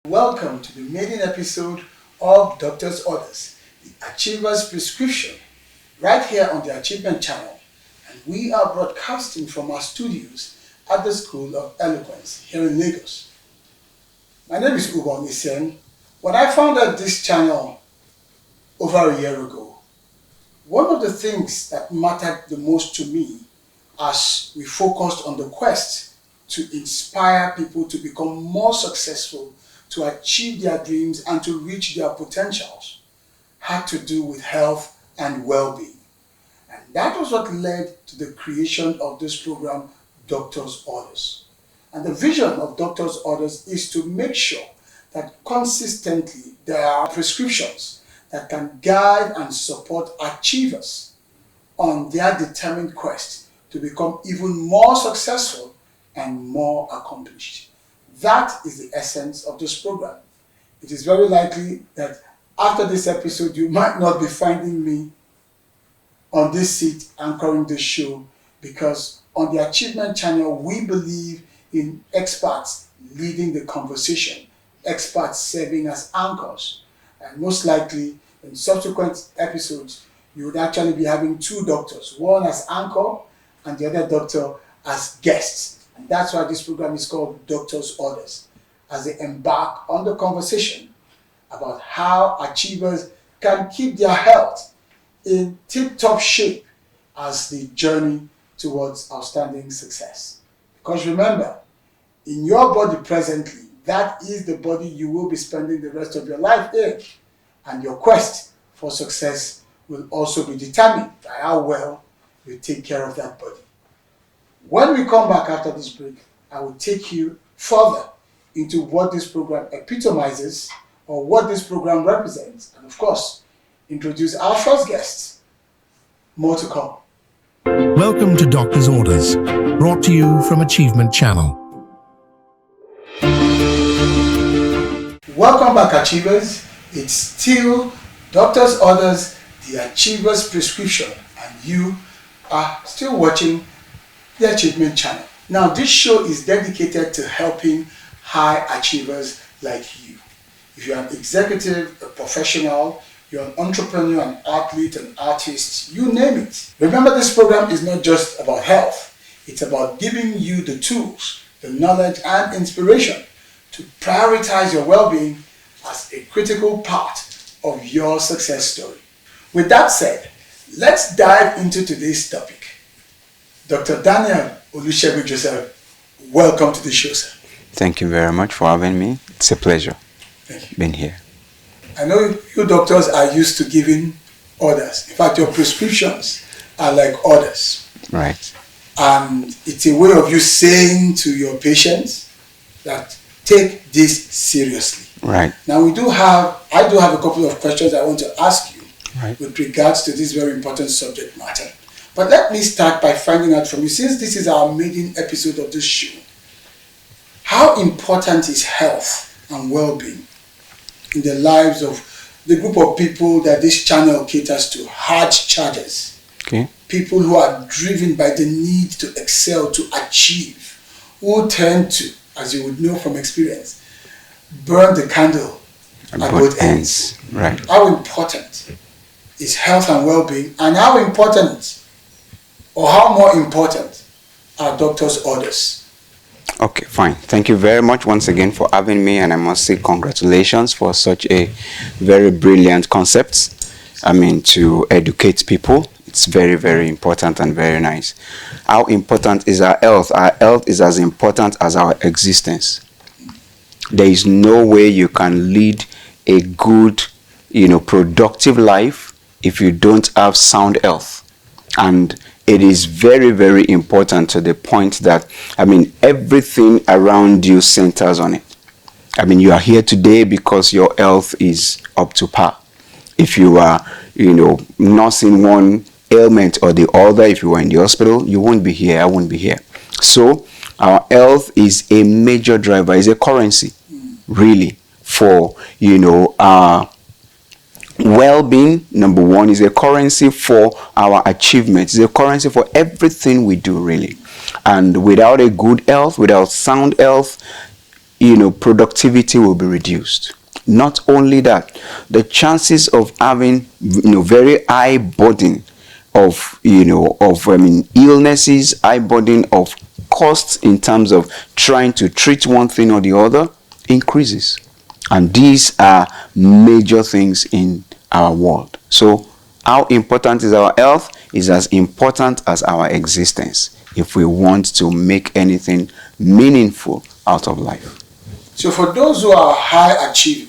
Welcome to the maiden episode of Doctor's Orders, the Achiever's Prescription, right here on the Achievement Channel. And we are broadcasting from our studios at the School of Eloquence here in Lagos. My name is Olusegunji-Saheb. When I founded this channel over a year ago, one of the things that mattered the most to me as we focused on the quest to inspire people to become more successful, to achieve their dreams and to reach their potentials, had to do with health and well-being. And that was what led to the creation of this program, Doctor's Orders. And the vision of Doctor's Orders is to make sure that consistently there are prescriptions that can guide and support achievers on their determined quest to become even more successful and more accomplished. That is the essence of this program. It is very likely that after this episode, you might not be finding me on this seat anchoring the show, because on the Achievement Channel, we believe in experts leading the conversation, experts serving as anchors. And most likely, in subsequent episodes, you would actually be having two doctors, one as anchor and the other doctor as guests. And that's why this program is called Doctor's Orders, as they embark on the conversation about how achievers can keep their health in tip-top shape as they journey towards outstanding success. Because remember, in your body presently, that is the body you will be spending the rest of your life in. And your quest for success will also be determined by how well you take care of that body. When we come back after this break, I will take you further into what this program epitomizes or what this program represents, and of course, introduce our first guest. More to come. Welcome to Doctor's Orders, brought to you from Achievement Channel. Welcome back, Achievers. It's still Doctor's Orders, the Achiever's Prescription, and you are still watching the Achievement Channel. Now, this show is dedicated to helping high achievers like you. If you're an executive, a professional, you're an entrepreneur, an athlete, an artist, you name it. Remember, this program is not just about health. It's about giving you the tools, the knowledge, and inspiration to prioritize your well-being as a critical part of your success story. With that said, let's dive into today's topic. Dr. Daniel Olusegunji-Saheb, welcome to the show, sir. Thank you very much for having me. It's a pleasure being here. I know you doctors are used to giving orders. In fact, your prescriptions are like orders. Right. And it's a way of you saying to your patients that take this seriously. Right. Now, I do have a couple of questions I want to ask you with regards to this very important subject matter. But let me start by finding out from you, since this is our maiden episode of this show, how important is health and well-being in the lives of the group of people that this channel caters to, hard chargers, people who are driven by the need to excel, to achieve, who tend to, as you would know from experience, burn the candle at both ends. Right. How important is health and well-being, and how important or how more important are Doctor's Orders? Okay, fine. Thank you very much once again for having me, and I must say congratulations for such a very brilliant concept. I mean, to educate people. It's very, very important and very nice. How important is our health? Our health is as important as our existence. There is no way you can lead a good, productive life if you don't have sound health. And it is very, very important to the point that, everything around you centers on it. You are here today because your health is up to par. If you are, nursing one ailment or the other, if you are in the hospital, you won't be here, I won't be here. So our health is a major driver, is a currency, really, for, our well-being. Number one, is a currency for our achievements. It's a currency for everything we do, really. And without a good health, without sound health, productivity will be reduced. Not only that, the chances of having very high burden of illnesses, high burden of costs in terms of trying to treat one thing or the other increases. And these are major things in our world. So how important is our health is as important as our existence if we want to make anything meaningful out of life. So for those who are high achieving,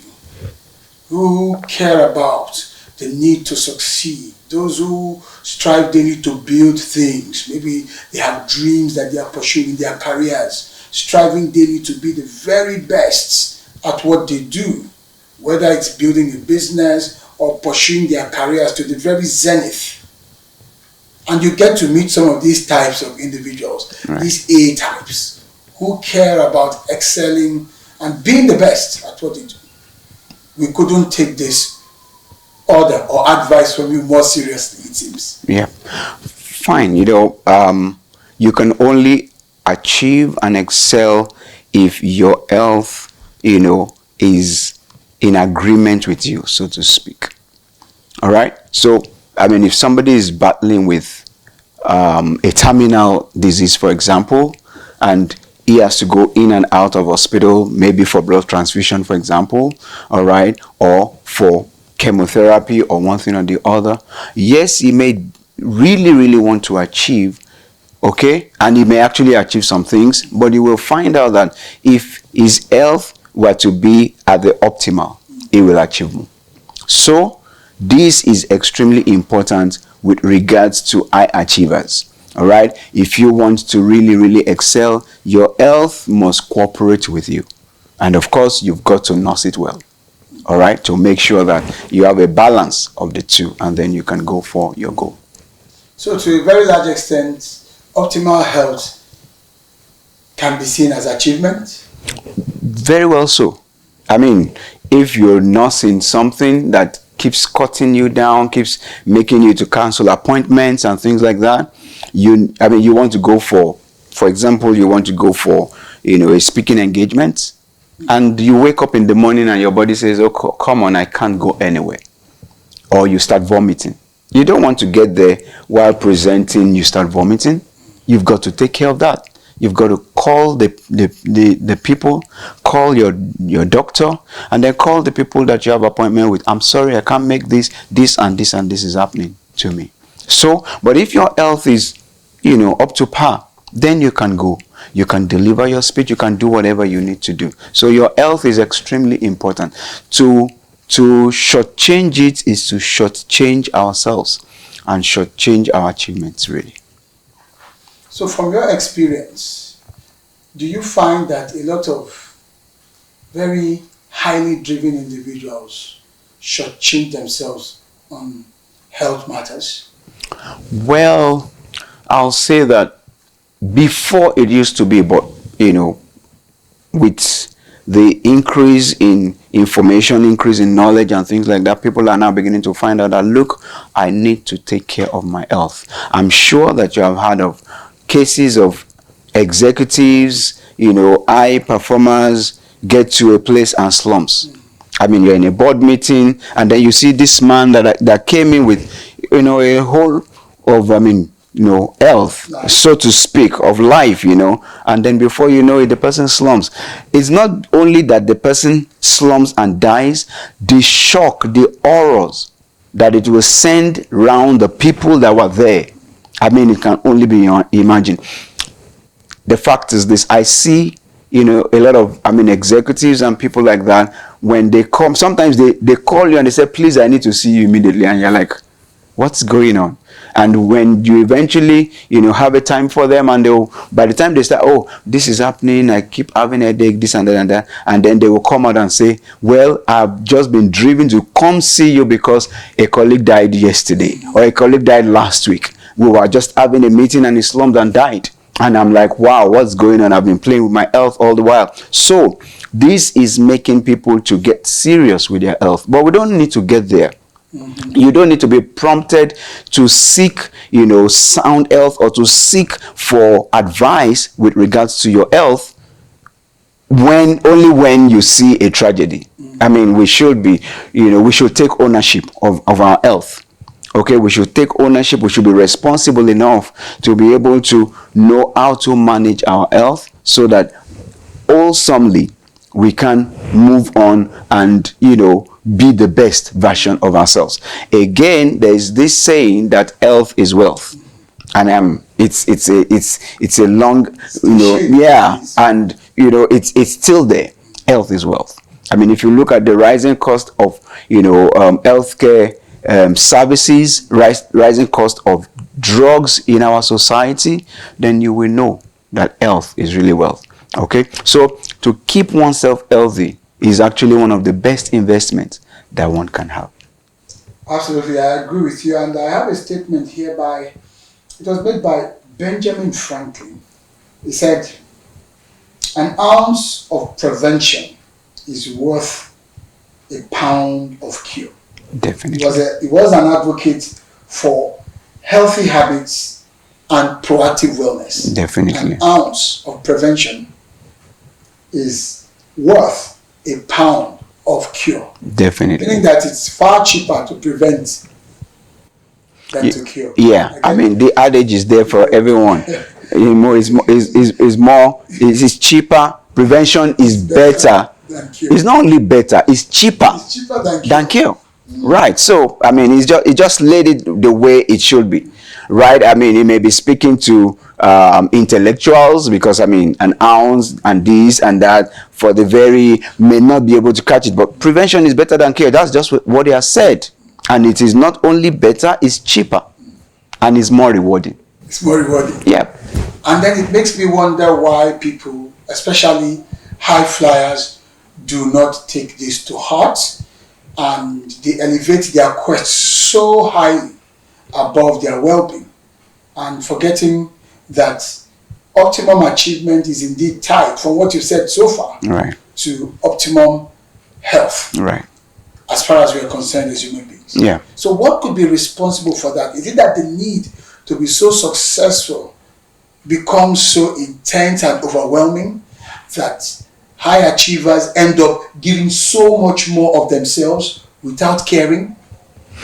who care about the need to succeed, those who strive daily to build things, maybe they have dreams that they are pursuing in their careers, striving daily to be the very best at what they do, whether it's building a business or pursuing their careers to the very zenith. And you get to meet some of these types of individuals, right, these A types, who care about excelling and being the best at what they do. We couldn't take this order or advice from you more seriously, it seems. Yeah, fine. You can only achieve and excel if your health, is in agreement with you, so to speak. All right. So, if somebody is battling with a terminal disease, for example, and he has to go in and out of hospital, maybe for blood transfusion, for example, all right, or for chemotherapy or one thing or the other. Yes, he may really, really want to achieve, okay, and he may actually achieve some things, but he will find out that if his health were to be at the optimal, he will achieve more. So, this is extremely important with regards to high achievers. All right. If you want to really, really excel, your health must cooperate with you. And of course, you've got to nurse it well. All right. To make sure that you have a balance of the two, and then you can go for your goal. So to a very large extent, optimal health can be seen as achievement? Very well so. If you're nursing something that keeps cutting you down, keeps making you to cancel appointments and things like that, you want to go for example, you want to go for, a speaking engagement, and you wake up in the morning and your body says, oh, come on, I can't go anywhere. Or you start vomiting. You don't want to get there while presenting, you start vomiting. You've got to take care of that. You've got to call the people, call your doctor, and then call the people that you have appointment with. I'm sorry, I can't make this and this and this is happening to me. So, but if your health is, up to par, then you can go. You can deliver your speech. You can do whatever you need to do. So your health is extremely important. To shortchange it is to shortchange ourselves and shortchange our achievements, really. So from your experience, do you find that a lot of very highly driven individuals shortchange themselves on health matters? Well, I'll say that before it used to be, but with the increase in information, increase in knowledge and things like that, people are now beginning to find out that, look, I need to take care of my health. I'm sure that you have heard of cases of executives, high performers get to a place and slumps. You're in a board meeting and then you see this man that came in with, a whole of, health, life, so to speak, of life, and then before you know it, the person slumps. It's not only that the person slumps and dies, the shock, the horrors that it will send round the people that were there. It can only be imagined. The fact is this, I see, a lot of, executives and people like that, when they come, sometimes they call you and they say, please, I need to see you immediately. And you're like, what's going on? And when you eventually, have a time for them, and by the time they start, oh, this is happening, I keep having a headache, this and that and that, and then they will come out and say, well, I've just been driven to come see you because a colleague died yesterday, or a colleague died last week. We were just having a meeting and he slumped and died. And I'm like, wow, what's going on? I've been playing with my health all the while. So this is making people to get serious with their health. But we don't need to get there. Mm-hmm. You don't need to be prompted to seek, sound health or to seek for advice with regards to your health when you see a tragedy. I mean, we should be, we should take ownership of our health. Okay, we should take ownership. We should be responsible enough to be able to know how to manage our health so that wholesomely we can move on and, be the best version of ourselves. Again, there is this saying that health is wealth. And it's a long, and it's still there. Health is wealth. I mean, if you look at the rising cost of healthcare services, rising cost of drugs in our society, then you will know that health is really wealth. Okay, so to keep oneself healthy is actually one of the best investments that one can have. Absolutely, I agree with you, and I have a statement here it was made by Benjamin Franklin. He said, "An ounce of prevention is worth a pound of cure." Definitely. He was an advocate for healthy habits and proactive wellness. Definitely. An ounce of prevention is worth a pound of cure. Definitely. Meaning that it's far cheaper to prevent than to cure. Yeah, okay? I mean, the adage is there for everyone. It's cheaper. Prevention is better. It's not only better, it's cheaper, than cure. Right. So, I mean, it just laid it the way it should be. Right. I mean, it may be speaking to intellectuals because, I mean, an ounce and this and that for the very may not be able to catch it. But prevention is better than cure. That's just what they have said. And it is not only better, it's cheaper and it's more rewarding. It's more rewarding. Yeah. And then it makes me wonder why people, especially high flyers, do not take this to heart, and they elevate their quest so highly above their well-being, and forgetting that optimum achievement is indeed tied, from what you said so far, right, to optimum health, right, as far as we are concerned as human beings. Yeah. So what could be responsible for that? Is it that the need to be so successful becomes so intense and overwhelming that high achievers end up giving so much more of themselves without caring?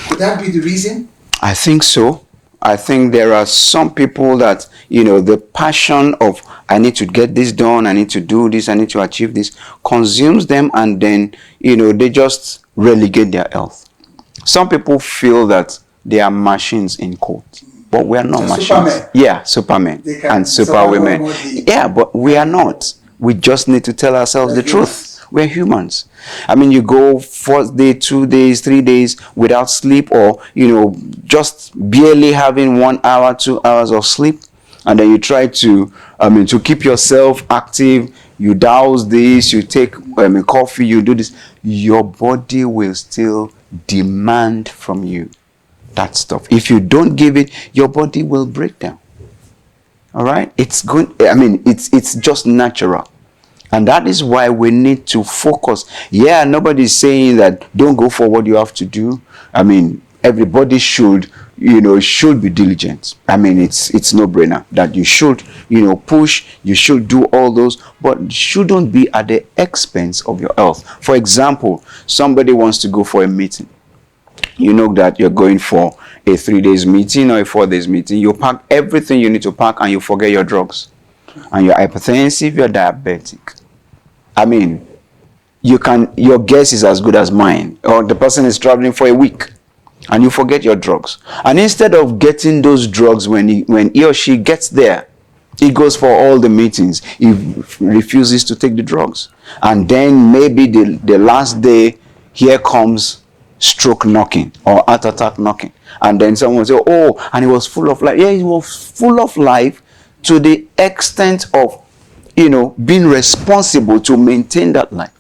Could that be the reason? I think so. I think there are some people that, the passion of, I need to get this done, I need to do this, I need to achieve this, consumes them, and then, they just relegate their health. Some people feel that they are machines in quote, but we are not machines. Superman. Yeah, supermen and superwomen. Yeah, but we are not. We just need to tell ourselves the truth. We're humans. I mean, you go 4 days, 2 days, 3 days without sleep, or, just barely having 1 hour, 2 hours of sleep. And then you try to keep yourself active. You douse this, you take coffee, you do this. Your body will still demand from you that stuff. If you don't give it, your body will break down. All right? It's good. I mean, it's just natural. And that is why we need to focus. Yeah, nobody's saying that don't go for what you have to do. I mean, everybody should, should be diligent. I mean, it's no-brainer that you should, push, you should do all those, but shouldn't be at the expense of your health. For example, somebody wants to go for a meeting. You know that you're going for a 3 days meeting or a 4 days meeting. You pack everything you need to pack and you forget your drugs. And you're hypertensive, you're diabetic. I mean, your guess is as good as mine. Or the person is traveling for a week and you forget your drugs. And instead of getting those drugs when he or she gets there, he goes for all the meetings. He refuses to take the drugs. And then maybe the last day, here comes stroke knocking or heart attack knocking. And then someone will say, oh, and he was full of life. Yeah, he was full of life to the extent of, being responsible to maintain that life.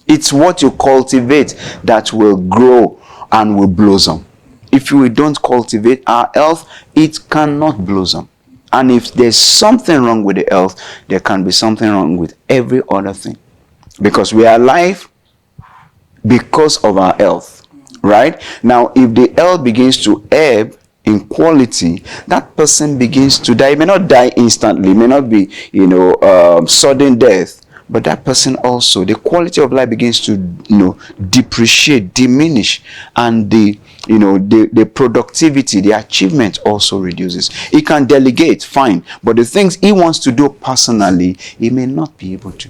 It's what you cultivate that will grow and will blossom. If we don't cultivate our health, it cannot blossom. And if there's something wrong with the health, there can be something wrong with every other thing. Because we are alive because of our health. Right? Now, if the health begins to ebb in quality, that person begins to die. It may not die instantly, it may not be, sudden death, but that person also, the quality of life begins to, depreciate, diminish, and the productivity, the achievement also reduces. He can delegate, fine, but the things he wants to do personally, he may not be able to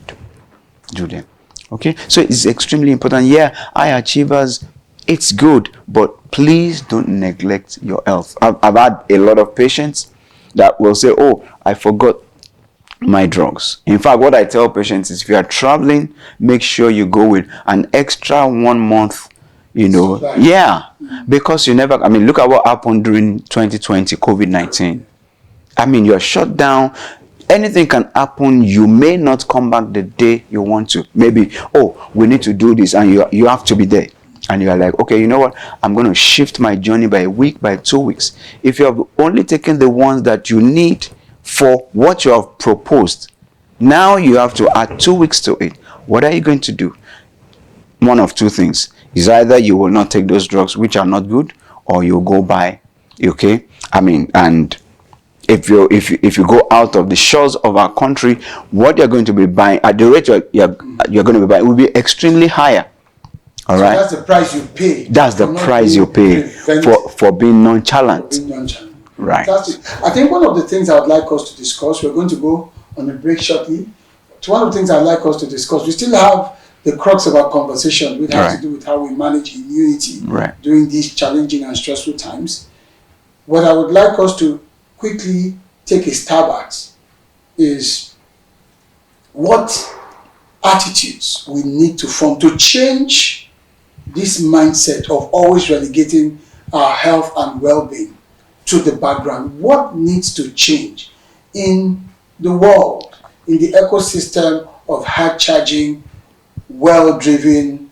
do them. Okay, so it's extremely important. Yeah, high achievers, it's good, but please don't neglect your health. I've had a lot of patients that will say, oh, I forgot my drugs. In fact, what I tell patients is, if you are traveling, make sure you go with an extra 1 month, yeah, because look at what happened during 2020 COVID-19. You're shut down. Anything can happen. You may not come back the day you want to. Maybe, oh, we need to do this, and you have to be there. And you are like, okay, you know what? I'm going to shift my journey by a week, by 2 weeks. If you have only taken the ones that you need for what you have proposed, now you have to add 2 weeks to it. What are you going to do? One of two things is, either you will not take those drugs, which are not good, or you'll go by, okay? And if you go out of the shores of our country, what you're going to be buying at the rate you're going to be buying will be extremely higher. All right. That's the price you pay. That's the price you pay for being nonchalant. Right. I think one of the things I would like us to discuss, we're going to go on a break shortly. So one of the things I'd like us to discuss, we still have the crux of our conversation, which has to do with how we manage immunity during these challenging and stressful times. What I would like us to quickly take a stab at is what attitudes we need to form to change this mindset of always relegating our health and well-being to the background. What needs to change in the world, in the ecosystem of hard-charging, well-driven,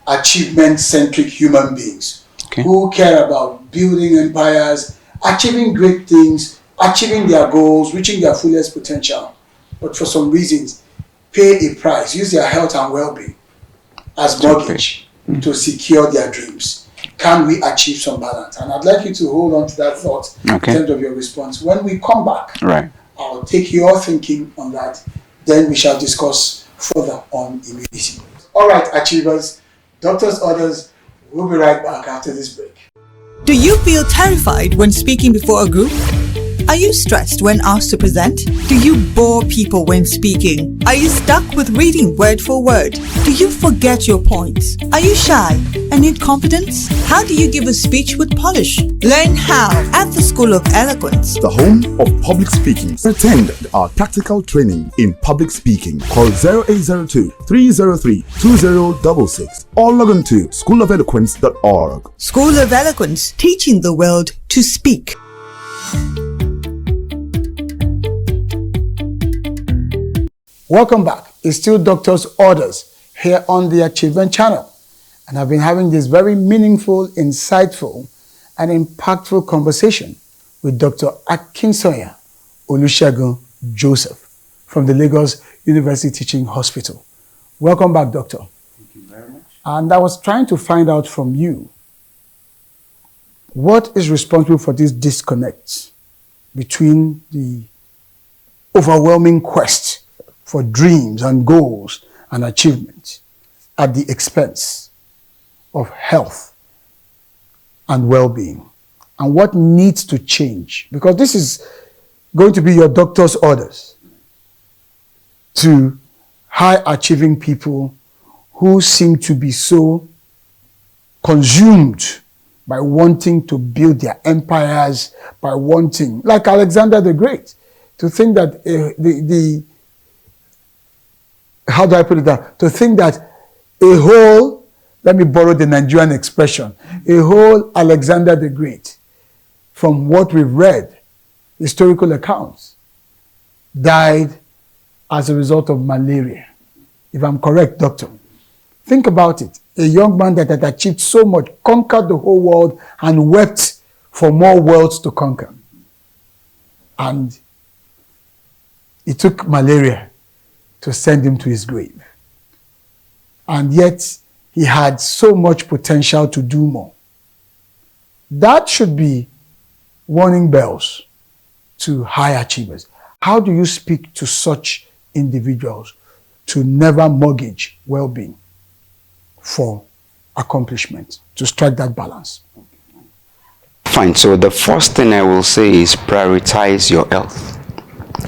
achievement-centric human beings who care about building empires, achieving great things, achieving their goals, reaching their fullest potential, but for some reasons pay a price, use their health and well-being as mortgage to secure their dreams. Can we achieve some balance? And I'd like you to hold on to that thought in terms of your response. When we come back, I'll take your thinking on that. Then we shall discuss further on immunity. All right, achievers, doctors' orders. We'll be right back after this break. Do you feel terrified when speaking before a group? Are you stressed when asked to present? Do you bore people when speaking? Are you stuck with reading word for word? Do you forget your points? Are you shy and need confidence? How do you give a speech with polish? Learn how at the School of Eloquence, the home of public speaking. Attend our practical training in public speaking. Call 0802 303 2066 or log on to schoolofeloquence.org. School of Eloquence, teaching the world to speak. Welcome back. It's still Doctor's Orders here on the Achievement Channel. And I've been having this very meaningful, insightful, and impactful conversation with Dr. Akinsoya Olusegunji-Saheb from the Lagos University Teaching Hospital. Welcome back, Doctor. Thank you very much. And I was trying to find out from you, what is responsible for this disconnect between the overwhelming quest for dreams and goals and achievements at the expense of health and well-being, and what needs to change? Because this is going to be your doctor's orders to high-achieving people who seem to be so consumed by wanting to build their empires, by wanting, like Alexander the Great, to think that how do I put it down? To think that a whole, let me borrow the Nigerian expression, a whole Alexander the Great, from what we've read, historical accounts, died as a result of malaria. If I'm correct, doctor. Think about it. A young man that had achieved so much, conquered the whole world, and wept for more worlds to conquer. And it took malaria to send him to his grave. And yet, he had so much potential to do more. That should be warning bells to high achievers. How do you speak to such individuals to never mortgage well-being for accomplishment, to strike that balance? Fine. So the first thing I will say is prioritize your health.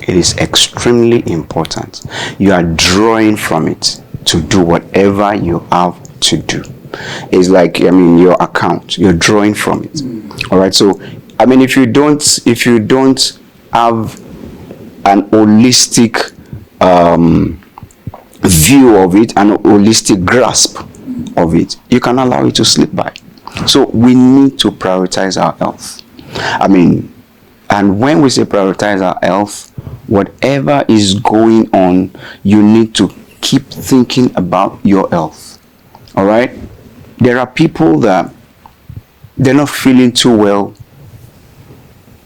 It is extremely important. You are drawing from it to do whatever you have to do. It's like, your account, you're drawing from it. All right. So, if you don't have an holistic view of it, an holistic grasp of it, you can allow it to slip by. So we need to prioritize our health. And when we say prioritize our health, whatever is going on, you need to keep thinking about your health. All right? There are people that they're not feeling too well.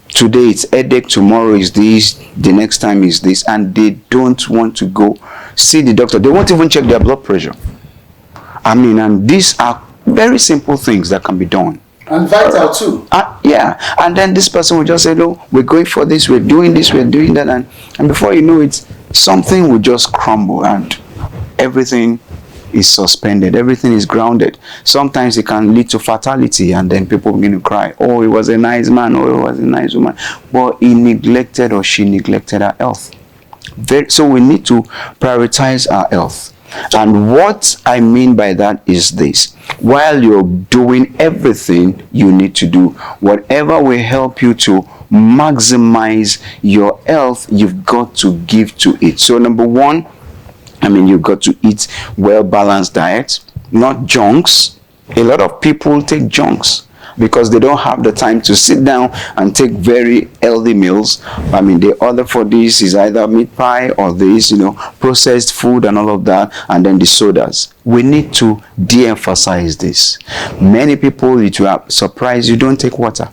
Today it's headache, tomorrow is this, the next time is this, and they don't want to go see the doctor. They won't even check their blood pressure. And these are very simple things that can be done. And vital too. Yeah. And then this person will just say, no, we're going for this, we're doing this, we're doing that. And before you know it, something will just crumble and everything is suspended. Everything is grounded. Sometimes it can lead to fatality, and then people begin to cry, oh, he was a nice man, or he was a nice woman. But he neglected or she neglected her health. So we need to prioritize our health. And what I mean by that is this: while you're doing everything you need to do, whatever will help you to maximize your health, you've got to give to it. So number one, you've got to eat well-balanced diet, not junks. A lot of people take junks because they don't have the time to sit down and take very healthy meals. The order for this is either meat pie or this, processed food and all of that, and then the sodas. We need to de-emphasize this. Many people, it will surprise you, don't take water.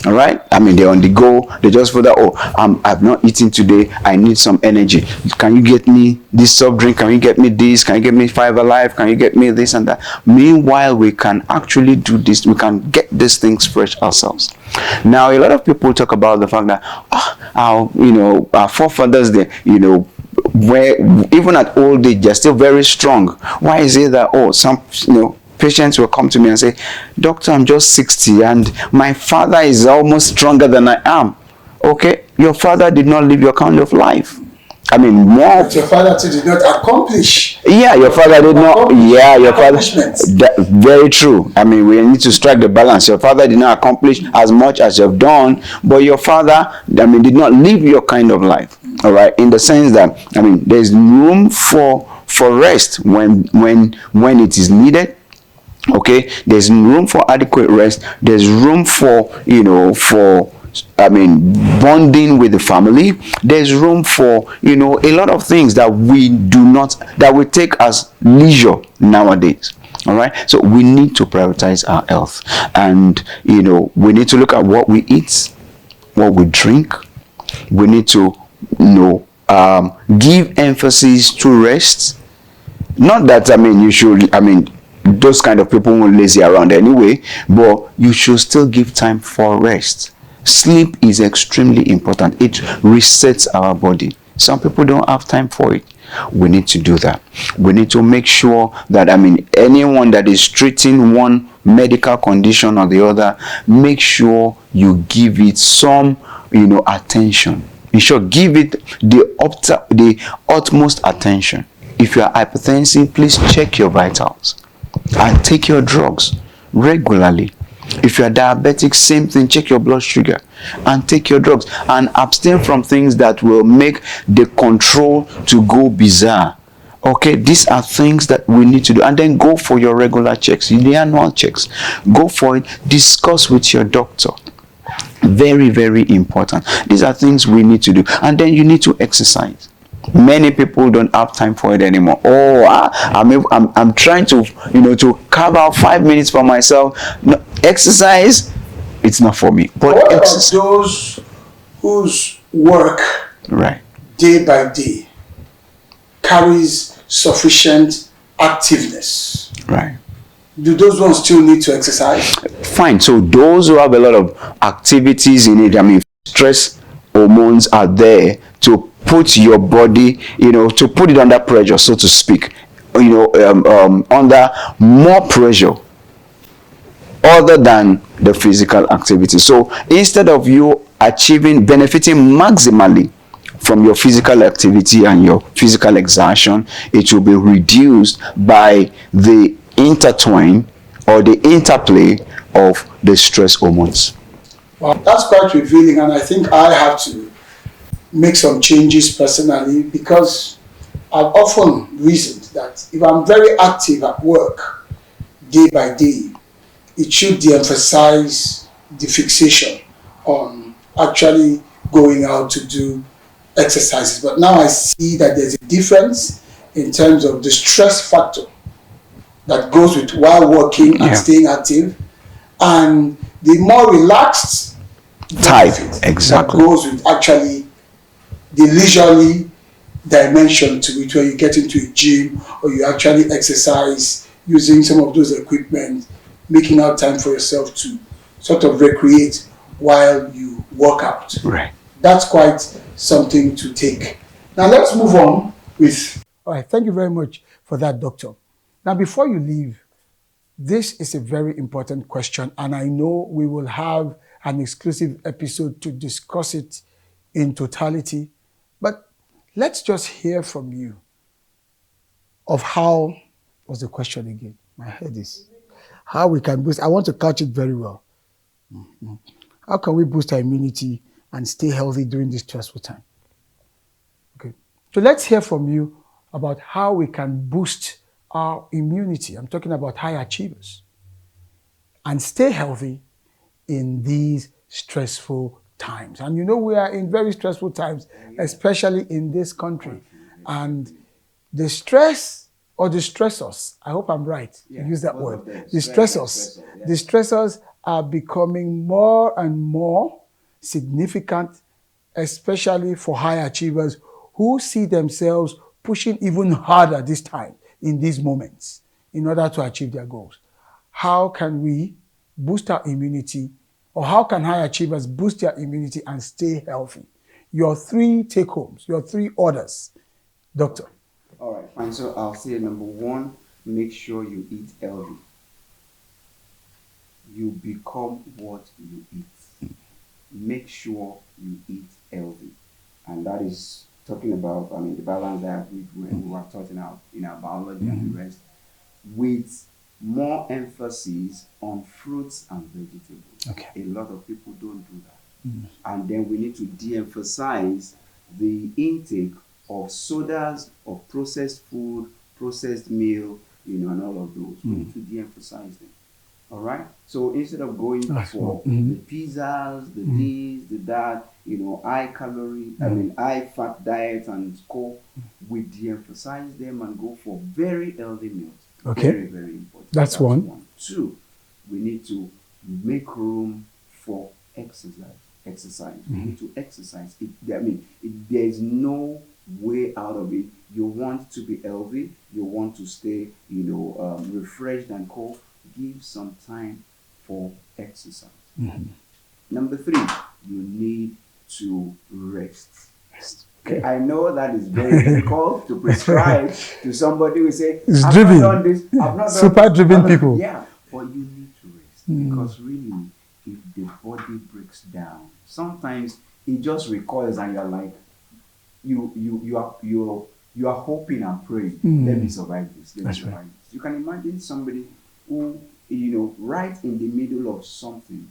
All right, they're on the go. They just feel that, I've not eaten today, I need some energy. Can you get me this soft drink? Can you get me this? Can you get me 5 Alive? Can you get me this and that? Meanwhile, we can actually do this. We can get these things fresh ourselves. Now, a lot of people talk about the fact that our forefathers, where even at old age, they're still very strong. Why is it that some patients will come to me and say, doctor, I'm just 60 and my father is almost stronger than I am? Okay, your father did not live your kind of life. More. But your father too did not accomplish. Yeah, your father did not. Yeah, your father. Very true. We need to strike the balance. Your father did not accomplish as much as you've done, but your father, did not live your kind of life. All right, in the sense that there's room for rest when it is needed. Okay, there's room for adequate rest. There's room for bonding with the family. There's room for a lot of things that we take as leisure nowadays. All right, so we need to prioritize our health, and we need to look at what we eat, what we drink. We need to give emphasis to rest. Not that you should those kind of people won't lazy around anyway, but you should still give time for rest. Sleep is extremely important. It resets our body. Some people don't have time for it. We need to do that. We need to make sure that anyone that is treating one medical condition or the other, make sure you give it some attention. You should give it the utmost attention. If you are hypertensive, please check your vitals and take your drugs regularly. If you are diabetic, same thing, check your blood sugar and take your drugs, and abstain from things that will make the control to go bizarre. Okay, these are things that we need to do. And then go for your regular checks, the annual checks. Go for it. Discuss with your doctor. Very, very important. These are things we need to do. And then you need to exercise. Many people don't have time for it anymore. I'm trying to to carve out 5 minutes for myself. No, exercise, it's not for me. But what about those whose work day by day carries sufficient activeness? Right. Do those ones still need to exercise? Fine. So those who have a lot of activities in it, stress hormones are there to put your body, to put it under pressure, so to speak, under more pressure other than the physical activity. So instead of you benefiting maximally from your physical activity and your physical exertion, it will be reduced by the intertwine or the interplay of the stress hormones. Well, that's quite revealing, and I think I have to make some changes personally, because I've often reasoned that if I'm very active at work day by day, it should de-emphasize the fixation on actually going out to do exercises. But now I see that there's a difference in terms of the stress factor that goes with while working and staying active, and the more relaxed type that goes with actually the leisurely dimension to it, where you get into a gym or you actually exercise using some of those equipment, making out time for yourself to sort of recreate while you work out. Right. That's quite something to take. Now let's move on with... All right, thank you very much for that, Doctor. Now before you leave, this is a very important question, and I know we will have an exclusive episode to discuss it in totality, but let's just hear from you of how... What's the question again? My head is... How we can boost... I want to catch it very well. How can we boost our immunity and stay healthy during this stressful time? Okay. So let's hear from you about how we can boost our immunity. I'm talking about high achievers. And stay healthy in these stressful times. And we are in very stressful times, especially in this country. And the stress or the stressors, I hope I'm right to use that word. The stressors are becoming more and more significant, especially for high achievers who see themselves pushing even harder this time in these moments in order to achieve their goals. How can we boost our immunity, or how can high achievers boost their immunity and stay healthy? Your 3 take-homes, your 3 orders, Doctor. All right, fine. So I'll say number 1, make sure you eat healthy. You become what you eat. Make sure you eat healthy. And that is talking about, the balance that we were taught in our biology and the rest, with more emphasis on fruits and vegetables. Okay. A lot of people don't do that. And then we need to de-emphasize the intake of sodas, of processed food, processed meal, and all of those. We need to de-emphasize them. All right? So instead of going for the pizzas, the this, the that, high calorie, high fat diet and score, we de-emphasize them and go for very healthy meals. Okay. Very, very important. That's one. 2, we need to make room for exercise. We need to exercise. There is no way out of it. You want to be healthy, you want to stay, refreshed and cool. Give some time for exercise. Number 3, you need to rest. Okay. I know that is very difficult to prescribe to somebody who say, I've not done this, I've not super driven people. Yeah, but you need to rest, because really, if the body breaks down, sometimes it just recoils, and you're like, you are hoping and praying. Let me survive this. Let me survive this. You can imagine somebody who, right in the middle of something,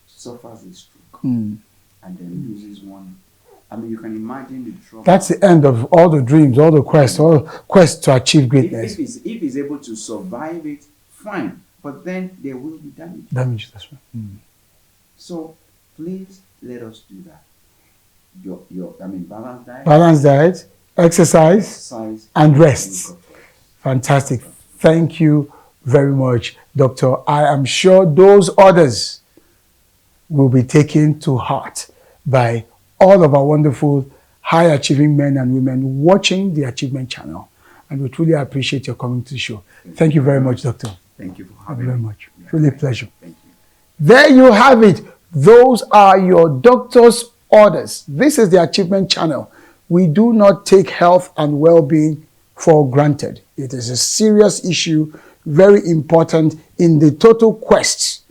suffers a stroke and then loses one. You can imagine the trouble. That's the end of all the dreams, all the quests to achieve greatness. If he's able to survive it, fine. But then there will be damage. Damage, that's right. So please let us do that. Balanced diet, exercise, and rest. Fantastic. Thank you very much, Doctor. I am sure those orders will be taken to heart by all of our wonderful high-achieving men and women watching the Achievement Channel. And we truly appreciate your coming to the show. Thank you very much, Doctor. Thank you for having me. Very much. Truly a pleasure. Thank you. There you have it. Those are your doctor's orders. This is the Achievement Channel. we do not take health and well-being for granted. It is a serious issue, very important in the total quest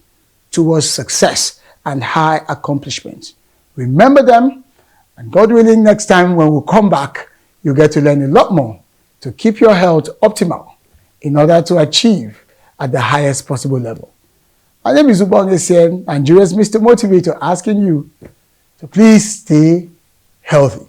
towards success and high accomplishment. Remember them, and God willing, next time when we come back, you get to learn a lot more to keep your health optimal in order to achieve at the highest possible level. My name is Ubonge Sen, Nigeria's Mr. Motivator, asking you to please stay healthy.